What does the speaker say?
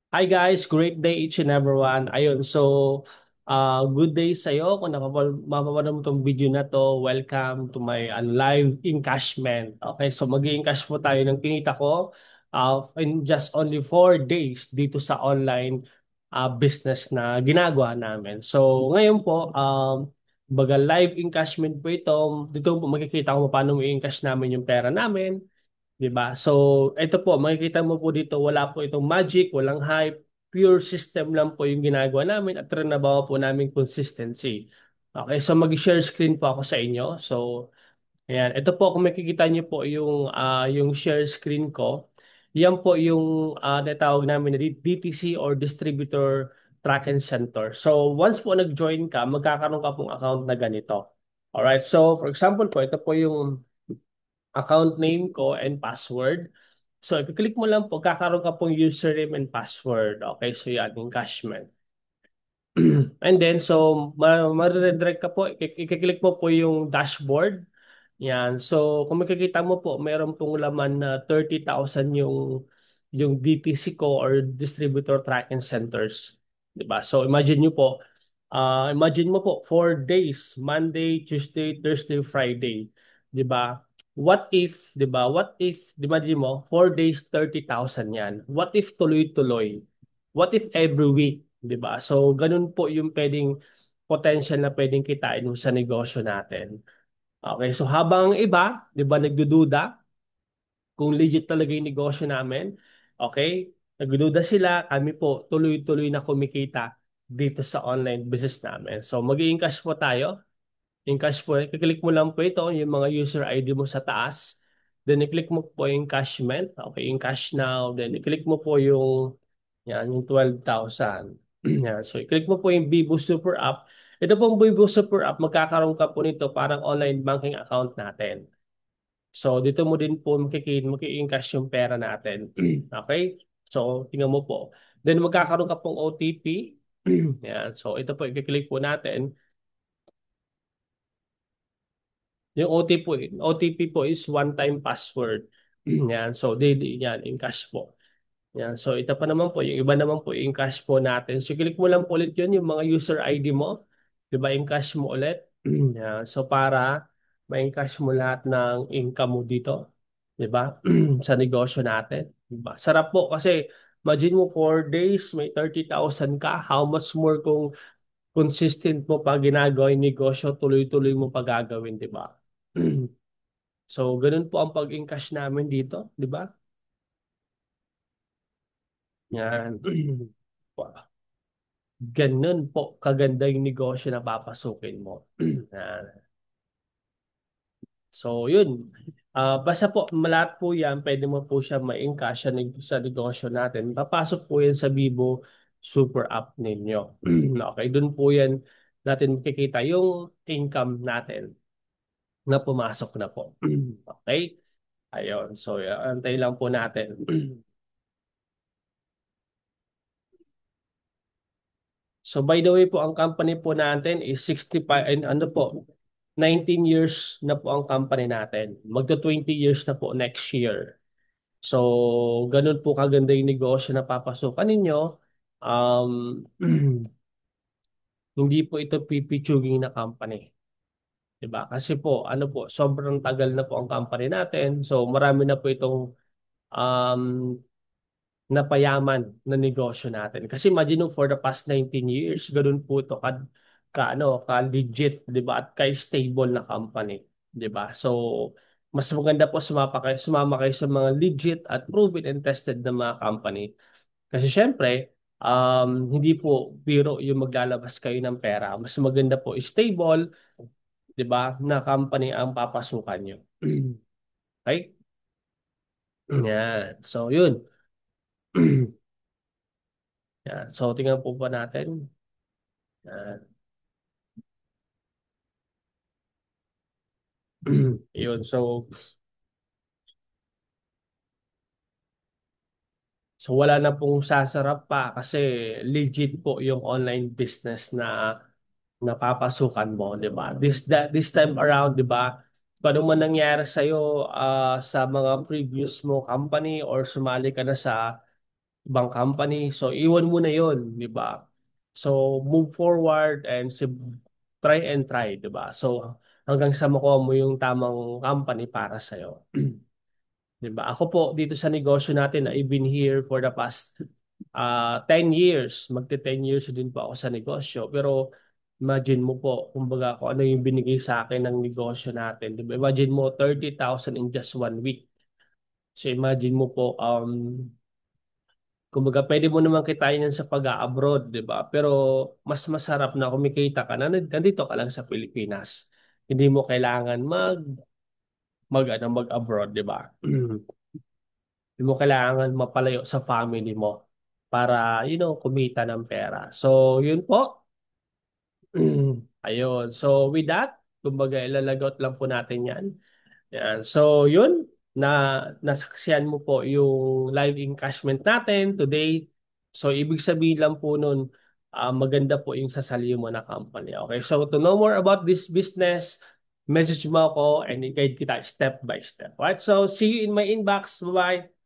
Hi guys, great day each and everyone. Ayun, so good day sa'yo. Kung mapapanood mo tong video na to, welcome to my live encashment. Okay, so mag-i-encash po tayo ng kinita ko in just only 4 days dito sa online business na ginagawa namin. So ngayon po, baga live encashment po ito. Dito po makikita ko paano i-encash namin yung pera namin. 'Di ba? So, ito po, makikita mo po dito, wala po itong magic, walang hype, pure system lang po yung ginagawa namin at trinabaho po namin consistency. Okay, so mag-share screen po ako sa inyo. So, ayan, ito po kung makikita niyo po yung share screen ko. Yan po yung natawag namin na DTC or Distributor Tracking Center. So, once po nag-join ka, magkakaroon ka pong account na ganito. Alright, so for example po, ito po yung account name ko and password. So, i-click mo lang po, kakaroon ka pong username and password. Okay, so yan, encashment. And then, so, ma-redirect ka po, i-click mo po yung dashboard. Yan. So, kung makikita mo po, meron pong laman na 30,000 yung DTC ko or Distributor Tracking Centers. 'Di ba? So, imagine mo po, 4 days, Monday, Tuesday, Thursday, Friday. 'Di ba? What if, 'di ba? What if, imagine mo, 4 days, 30,000 yan. What if tuloy-tuloy? What if every week? 'Di ba? So, ganun po yung pwedeng potential na pwedeng kitain mo sa negosyo natin. Okay, so habang ang iba, 'di ba, nagdududa kung legit talaga yung negosyo namin, okay? Nagdududa sila, kami po tuloy-tuloy na kumikita dito sa online business namin. So mag-i-encash po tayo. Encash po, i-click mo lang po ito, yung mga user ID mo sa taas. Then i-click mo po yung encashment. Okay, encash now. Then i-click mo po yung 12,000. Yan. So i-click mo po yung Vivo Super App. Ito pong Vivo Super App, magkakaroon ka po nito parang online banking account natin. So, dito mo din po maki-encash yung pera natin. Okay? So, tingnan mo po. Then, magkakaroon ka pong OTP. Yan. So, ito po, i-click po natin. Yung OTP po is one-time password. Yan. So, daily yan, encash po. Yan. So, ito pa naman po, yung iba naman po, encash po natin. So, click mo lang po ulit yun, yung mga user ID mo. Diba, encash mo ulit. Yan. So, para ma-encash mo lahat ng income mo dito. 'Di ba? Sa negosyo natin, 'di ba? Sarap po kasi imagine mo 4 days may 30,000 ka, how much more kung consistent mo pa ginagawa yung negosyo, tuloy-tuloy mo pa gagawin, 'di ba? So, ganun po ang pag-encash namin dito, 'di ba? Yan. Ganun po kaganda yung negosyo na papasukin mo. Yan. So, yun. Basta po, lahat po yan, pwede mo po siya ma-encash sa negosyo natin. Papasok po yan sa Vivo Super App ninyo. Okay, dun po yan natin makikita yung income natin na pumasok na po. Okay? Ayun. So, antay lang po natin. So, by the way po, ang company po natin is 65, and ano po, 19 years na po ang company natin. Magto 20 years na po next year. So, ganun po kaganda yung negosyo na papasukan ninyo. Um, hindi po ito pipitsuging na company. 'Di ba? Kasi po, ano po, sobrang tagal na po ang company natin. So, marami na po itong um, napayaman na negosyo natin. Kasi imagine nung for the past 19 years, ganun po ito ka legit, 'di ba? At ka-stable na company, 'di ba? So, mas maganda po sumama kayo sa mga legit at proven and tested na mga company. Kasi syempre, hindi po biro yung maglalabas kayo ng pera. Mas maganda po stable, 'di ba, na company ang papasukan nyo. Okay? Yan. So, yun. Yan. So, tingnan po pa natin. Yan. Yun. So, wala na pong sasarap pa kasi legit po yung online business na napapasukan mo, 'di ba? This time around, 'di ba? Kung ano man nangyari sa iyo sa mga previous mo company or sumali ka na sa ibang company. So, iwan mo na yon, di ba? So, move forward and try and try, di ba? So, hanggang sa makuha mo yung tamang company para sa'yo. Di ba? Ako po, dito sa negosyo natin, I've been here for the past 10 years. Magte 10 years din po ako sa negosyo. Pero, imagine mo po, kumbaga, kung ano yung binigay sa akin ng negosyo natin. Di ba? Imagine mo, 30,000 in just 1 week. So, imagine mo po, kumbaga, pwede mo naman kitain yan sa pag-abroad, di ba? Pero mas masarap na kumikita ka na nandito ka lang sa Pilipinas. Hindi mo kailangan mag-abroad, di ba? Hindi mo kailangan mapalayo sa family mo para, kumita ng pera. So, yun po. Ayun. So, with that, kumbaga, ilalagot lang po natin yan. Yan. So, yun, nasaksiyan mo po yung live encashment natin today. So, ibig sabihin lang po nun, maganda po yung sasaliw mo na company. Okay, so to know more about this business, message mo ako and i-guide kita step by step. Alright, so see you in my inbox. Bye-bye.